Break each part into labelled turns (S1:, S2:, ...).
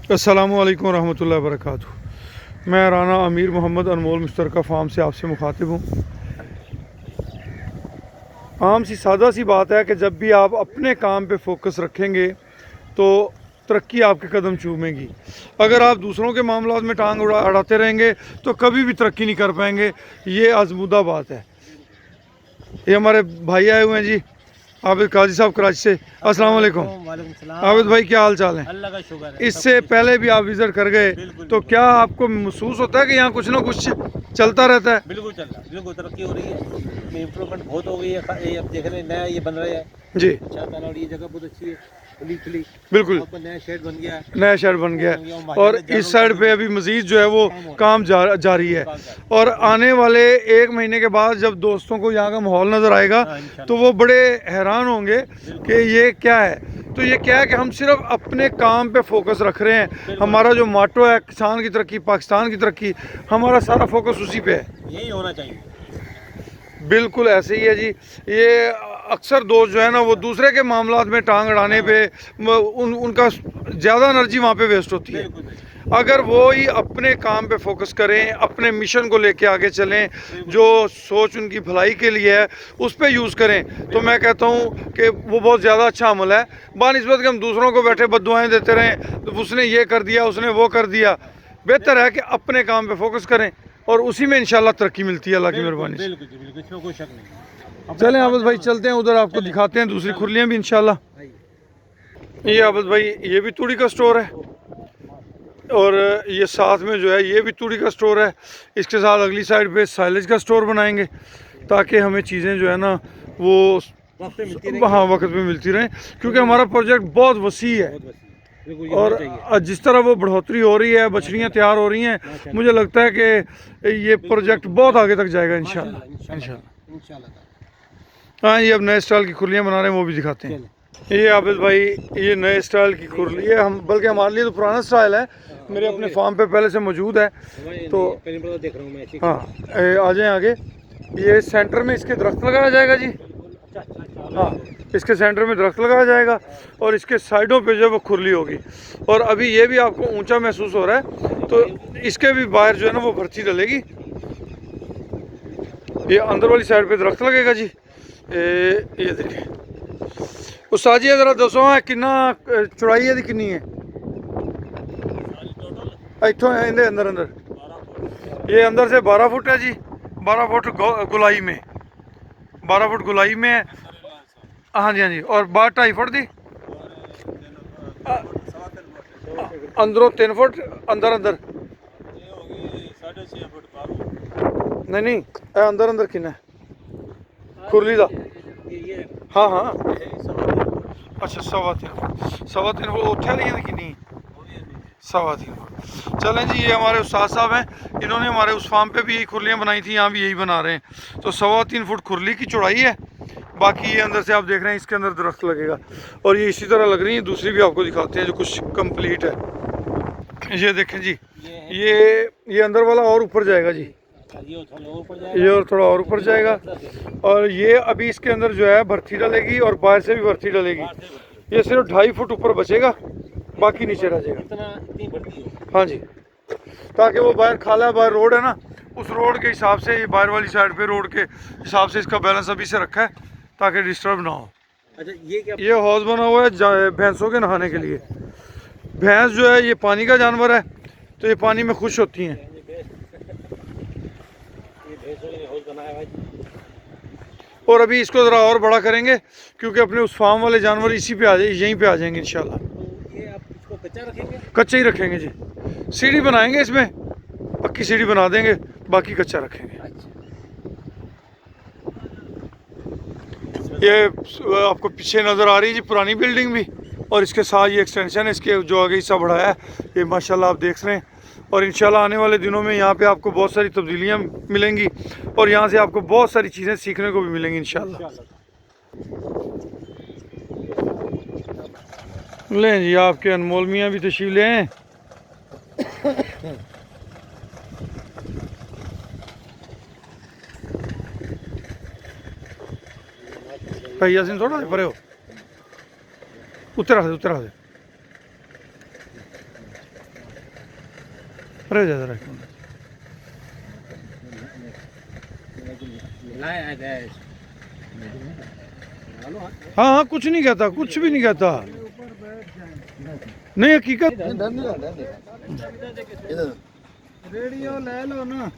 S1: अस्सलामुअलैकुम रहमतुल्लाहि व बरकातुहू। मैं राना अमीर मोहम्मद अनमोल मुश्तरका फार्म से आपसे मुखातिब हूँ। आम सी सादा सी बात है कि जब भी आप अपने काम पे फोकस रखेंगे तो तरक्की आपके कदम चूमेगी। अगर आप दूसरों के मामलों में टांग अड़ाते रहेंगे तो कभी भी तरक्की नहीं कर पाएंगे। ये आजमूदा बात है। ये हमारे भाई आए हुए हैं जी, आबिद काजी साहब कराची से। अस्सलाम वालेकुम। आबिद भाई क्या हाल चाल है?
S2: अल्लाह का शुक्र है।
S1: इससे पहले भी आप विजिट कर गए तो क्या आपको महसूस होता है कि यहाँ कुछ ना कुछ चलता रहता है?
S2: बिल्कुल चल रहा है, बिल्कुल तरक्की हो रही है, इम्प्रूवमेंट बहुत हो गई है। ये अब देख रहे हैं नया ये बन रहा है
S1: जी
S2: शाहताला, और ये जगह बहुत अच्छी है, खुली खुली
S1: बिल्कुल।
S2: नया शेड बन गया है।
S1: नया शहर बन गया है और इस साइड पे अभी मजीद जो है वो काम जारी है। और आने वाले 1 महीने के बाद जब दोस्तों को यहाँ का माहौल नज़र आएगा तो वो बड़े हैरान होंगे कि ये क्या है। तो ये क्या है कि हम सिर्फ अपने काम पे फोकस रख रहे हैं। हमारा जो मोटो है किसान की तरक्की, पाकिस्तान की तरक्की, हमारा सारा फोकस उसी पे है।
S2: यही होना चाहिए।
S1: बिल्कुल ऐसे ही है जी। ये अक्सर दोस्त जो है ना वो दूसरे के मामलात में टांग अड़ाने पे उनका ज़्यादा एनर्जी वहाँ पे वेस्ट होती है। अगर वो ही अपने काम पे फोकस करें, अपने मिशन को लेके आगे चलें, जो सोच उनकी भलाई के लिए है उस पर यूज़ करें, तो मैं कहता हूँ कि वो बहुत ज़्यादा अच्छा अमल है। बानिस्बत कि हम दूसरों को बैठे बद्दुआएं देते रहें, तो उसने ये कर दिया, उसने वो कर दिया। बेहतर है कि अपने काम पे फोकस करें और उसी में इंशाल्लाह तरक्की मिलती है, अल्लाह की मेहरबानी से।
S2: बिल्कुल बिल्कुल, इसमें कोई शक नहीं।
S1: चलें आबिद भाई चलते हैं उधर, आपको दिखाते हैं दूसरी खुरलियाँ भी इंशाल्लाह। ये आबिद भाई ये भी तूड़ी का स्टोर है और ये साथ में जो है ये भी तूड़ी का स्टोर है। इसके साथ अगली साइड पे साइलेज का स्टोर बनाएंगे ताकि हमें चीज़ें जो है ना वो हाँ वक्त पे मिलती रहें, क्योंकि हमारा प्रोजेक्ट बहुत वसी है। और जिस तरह वो बढ़ोतरी हो रही है, बछड़ियाँ तैयार हो रही हैं, मुझे लगता है कि ये प्रोजेक्ट बहुत आगे तक जाएगा इंशाल्लाह इंशाल्लाह। हाँ ये अब नए स्टाइल की खुरलियाँ बना रहे हैं, वो भी दिखाते हैं। ये आबिद भाई ये नए स्टाइल की खुरली है, हम बल्कि हमारे लिए तो पुराना स्टाइल है, मेरे अपने फार्म पे पहले से मौजूद है। तो
S2: देख रहा हूँ मैं।
S1: हाँ आ जाएँ आगे। ये सेंटर में इसके दरख्त लगाया जाएगा जी। हाँ इसके सेंटर में दरख्त लगाया जाएगा और इसके साइडों पे जो वो खुरली होगी। और अभी ये भी आपको ऊंचा महसूस हो रहा है तो इसके भी बाहर जो है ना वो भर्ती डलेगी। ये अंदर वाली साइड पे दरख्त लगेगा जी। ये देखिए उस्ताद जी जरा दसो है कितना चौड़ाई है कितनी है इतों इंदे अंदर अंदर? ये अंदर से 12 फुट है जी, 12 फुट गुलाई में, 12 फुट गुलाई में है। हाँ जी हाँ जी। और बाहर 2.5 फुट दी अंदरों 3 फुट अंदर अंदर नहीं नहीं अंदर अंदर किन्ना खुरली दा? हाँ हाँ अच्छा 3.25 फुट, 3.25 फुट उत्थे वाली किन्नी 3.25 फुट। चलें जी ये हमारे उस्ताद साहब हैं, इन्होंने हमारे उस फार्म पे भी यही खुरलियाँ बनाई थी, यहाँ भी यही बना रहे हैं। तो 3.25 फुट खुरली की चौड़ाई है। बाकी ये अंदर से आप देख रहे हैं इसके अंदर दरख्त लगेगा और ये इसी तरह लग रही है। दूसरी भी आपको दिखाते हैं जो कुछ कंप्लीट है। ये देखें जी ये अंदर वाला और ऊपर जाएगा जी, ये और थोड़ा और ऊपर जाएगा। और ये अभी इसके अंदर जो है भर्ती डलेगी और बाहर से भी भर्ती डलेगी। ये सिर्फ 2.5 फुट ऊपर बचेगा, बाकी नीचे रह जाएगा। हाँ जी, ताकि वो बाहर खाला बाहर रोड है ना, उस रोड के हिसाब से ये बाहर वाली साइड पे रोड के हिसाब से इसका बैलेंस अभी से रखा है ताकि डिस्टर्ब ना हो।
S2: अच्छा ये क्या?
S1: ये हौज बना हुआ है भैंसों के नहाने के लिए। भैंस जो है ये पानी का जानवर है तो ये पानी में खुश होती हैं। और अभी इसको ज़रा और बड़ा करेंगे क्योंकि अपने उस फार्म वाले जानवर इसी पे आ जाए, यहीं पे आ जाएंगे इंशाल्लाह।
S2: ये आप इसको कच्चा रखेंगे?
S1: कच्चा ही रखेंगे जी, सीढ़ी बनाएंगे इसमें, पक्की सीढ़ी बना देंगे, बाकी कच्चा रखेंगे। ये आपको पीछे नज़र आ रही है जी पुरानी बिल्डिंग भी, और इसके साथ ये एक्सटेंशन है, इसके जो आगे हिस्सा बढ़ाया है ये माशाल्लाह आप देख रहे हैं। और इंशाल्लाह आने वाले दिनों में यहाँ पे आपको बहुत सारी तब्दीलियाँ मिलेंगी और यहाँ से आपको बहुत सारी चीज़ें सीखने को भी मिलेंगी इंशाल्लाह। लें जी आपके अनमोल मियाँ भी तशरीफ ले आए। भैया सिंह थोड़ा परे हो, उत्तर रख दे रह जा जरा एक मिनट। हाँ हाँ कुछ नहीं कहता, कुछ भी नहीं कहता, नहीं हकीकत।
S3: रेडियो ले लो ना,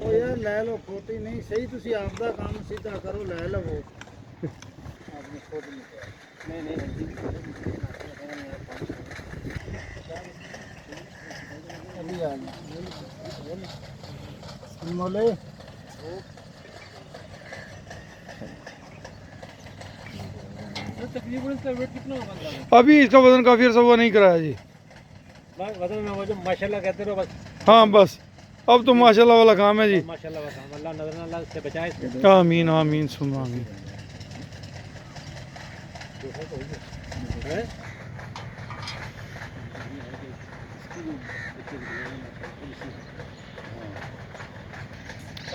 S3: ओ यार ले लो, खोटी नहीं सही, तुसी आपदा काम सीधा करो, ले लो वो आपने खोट नहीं अभी आ गया मोले।
S2: तकरीबन इसका वेट कितना होगा अंदाज़ा?
S1: अभी इसका वजन काफी अर्सा हुआ नहीं कराया जी।
S2: बस वजन में वो जो माशाल्लाह कहते रहो बस।
S1: हाँ बस अब तो माशाल्लाह वाला काम है जी।
S2: माशाल्लाह बस, अल्लाह नजर अल्लाह से बचाए इसको।
S1: आमीन आमीन सुन आमीन।
S2: हैं?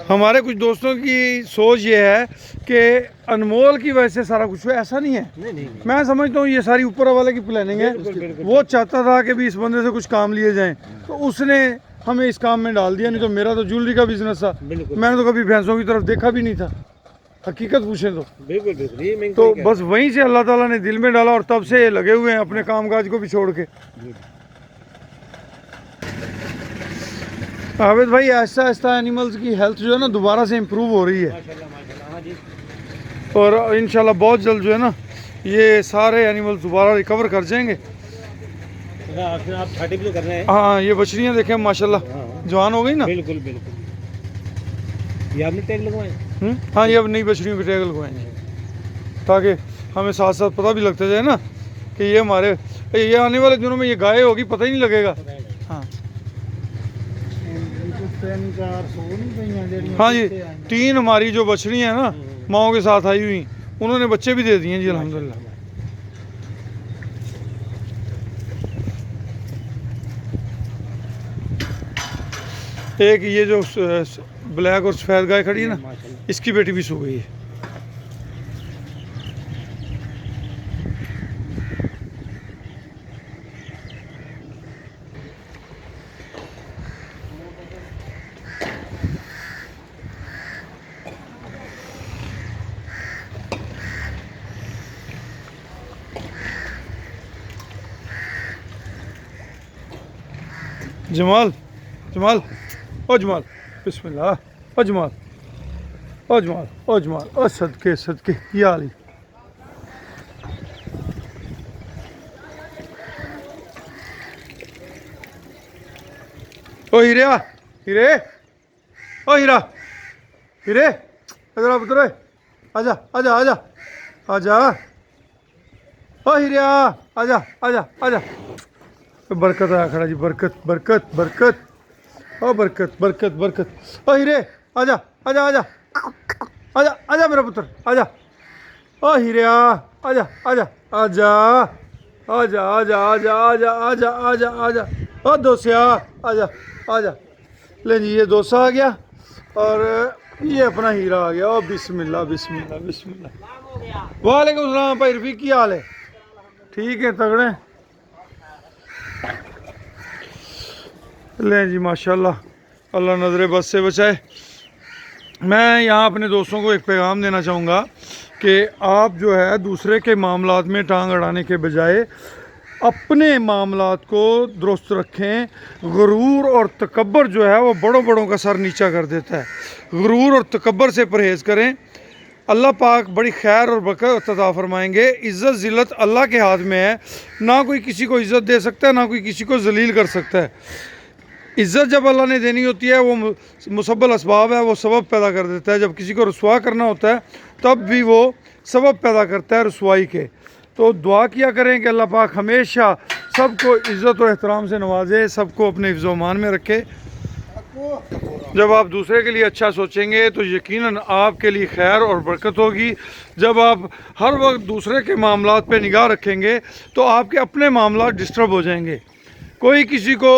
S1: हमारे कुछ दोस्तों की सोच ये है कि अनमोल की वजह से सारा कुछ हुआ, ऐसा नहीं है।
S2: नहीं
S1: मैं समझता हूँ ये सारी ऊपर वाले की प्लानिंग है।
S2: बिल्कुल।
S1: वो चाहता था कि भी इस बंदे से कुछ काम लिए जाएं, तो उसने हमें इस काम में डाल दिया, नहीं तो मेरा तो ज्वेलरी का बिजनेस था,
S2: बिल्कुल
S1: मैंने तो कभी भैंसों की तरफ देखा भी नहीं था, हकीकत पूछे तो।
S2: बिल्कुल ये मैं
S1: तो बस वहीं से अल्लाह ताला ने दिल में डाला और तब से ये लगे हुए हैं अपने कामकाज को भी छोड़ के। आवेद भाई ऐसा ऐसा एनिमल्स की हेल्थ जो है ना दोबारा से इम्प्रूव हो रही है,
S2: माशाल्लाह हाँ जी।
S1: और इंशाल्लाह बहुत जल्द जो है ना ये सारे एनिमल्स दोबारा रिकवर कर जाएंगे।
S2: आप 30 किलो कर रहे हैं?
S1: हाँ ये बछड़ियाँ देखें माशाल्लाह
S2: हाँ।
S1: जवान हो गई ना।
S2: बिल्कुल ये आपने टैग लगवाए?
S1: हाँ ये अब नई बछड़ियों के टैग लगवाएंगे ताकि हमें साथ साथ पता भी लगता जाए ना कि ये हमारे ये आने वाले दिनों में ये गाय होगी, पता ही नहीं लगेगा। हाँ
S3: तीन चार सौ नहीं पईयां जेड़ियां
S1: हाँ जी,
S3: पीछे आईयां।
S1: 3 हमारी जो बछड़ियाँ हैं ना माओ के साथ आई हुई, उन्होंने बच्चे भी दे दिए हैं जी अल्हम्दुलिल्लाह। एक ये जो ब्लैक और सफ़ेद गाय खड़ी है ना,
S2: माशाल्लाह।
S1: इसकी बेटी भी सो गई है। जमाल जमाल ओ जमाल बिस्मिल्लाह ओ जमाल ओ जमाल ओ जमाल ओ सदके सदके ये आली। ओ हीरे हीरे ओ हीरा हीरे इधर आ पुत्र, आजा आजा आजा आजा ओ हीरे आजा आजा आजा। बरकत आया खड़ा जी, बरकत बरकत बरकत ओ बरकत बरकत बरकत ओ हीरे आजा आजा आजा आजा आजा मेरा पुत्र आजा ओ हीरे आजा आजा आजा आजा आजा आजा आजा आजा आजा आजा ओ दोसिया आजा आजा। ले जी ये दोसा आ गया और ये अपना हीरा आ गया। ओ बिस्मिल्लाह बिस्मिल्लाह बिस्मिल्लाह। वालेकुम सलाम भाई रफीक, की हाल है? ठीक है तगड़े। लें जी माशाल्लाह, अल्लाह नज़र बस से बचाए। मैं यहाँ अपने दोस्तों को एक पैगाम देना चाहूँगा कि आप जो है दूसरे के मामलात में टांग अड़ाने के बजाय अपने मामलात को दुरुस्त रखें। गुरूर और तकब्बर जो है वो बड़ों बड़ों का सर नीचा कर देता है। गुरूर और तकब्बर से परहेज़ करें, अल्लाह पाक बड़ी खैर और बरकत अता फरमाएंगे। इज़्ज़त ज़िल्लत अल्लाह के हाथ में है, ना कोई किसी को इज़्ज़त दे सकता है ना कोई किसी को जलील कर सकता है। इज़्ज़त जब अल्लाह ने देनी होती है वो मुसब्बल असबाब है, वो सबब पैदा कर देता है। जब किसी को रुसवा करना होता है तब भी वो सबब पैदा करता है रुसवाई के। तो दुआ किया करें कि अल्लाह पाक हमेशा सबको इज़्ज़त और एहतराम से नवाजे, सबको अपने हिफ्ज़-ओ-मान में रखे। जब आप दूसरे के लिए अच्छा सोचेंगे तो यकीनन आपके लिए खैर और बरकत होगी। जब आप हर वक्त दूसरे के मामलात पे निगाह रखेंगे तो आपके अपने मामलात डिस्टर्ब हो जाएंगे। कोई किसी को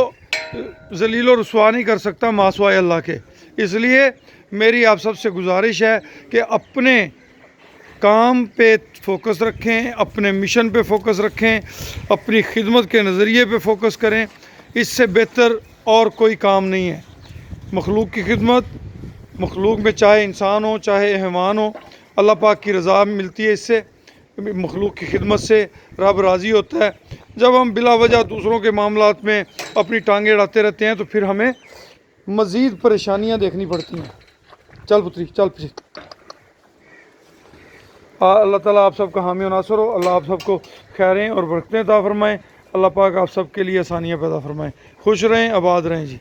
S1: जलील और रुसवा नहीं कर सकता मासवाए अल्लाह के। इसलिए मेरी आप सबसे गुजारिश है कि अपने काम पे फोकस रखें, अपने मिशन पे फोकस रखें, अपनी खिदमत के नज़रिए पे फोकस करें। इससे बेहतर और कोई काम नहीं है। मखलूक की खिदमत, मखलूक में चाहे इंसान हो चाहे हैवान हो, अल्लाह पाक की रज़ा मिलती है इससे। मखलूक की खिदमत से रब राज़ी होता है। जब हम बिला वजह दूसरों के मामलात में अपनी टांगें अड़ाते रहते हैं तो फिर हमें मज़ीद परेशानियां देखनी पड़ती हैं। चल पुत्री चल पुत्री। अल्लाह ताला आप सबका हामी और नासर हो। अल्लाह आप सबको खैरें और बरकतें अता फरमाएँ। अल्लाह पाक आप सबके लिए आसानियाँ पैदा फरमाएँ। खुश रहें, आबाद रहें जी।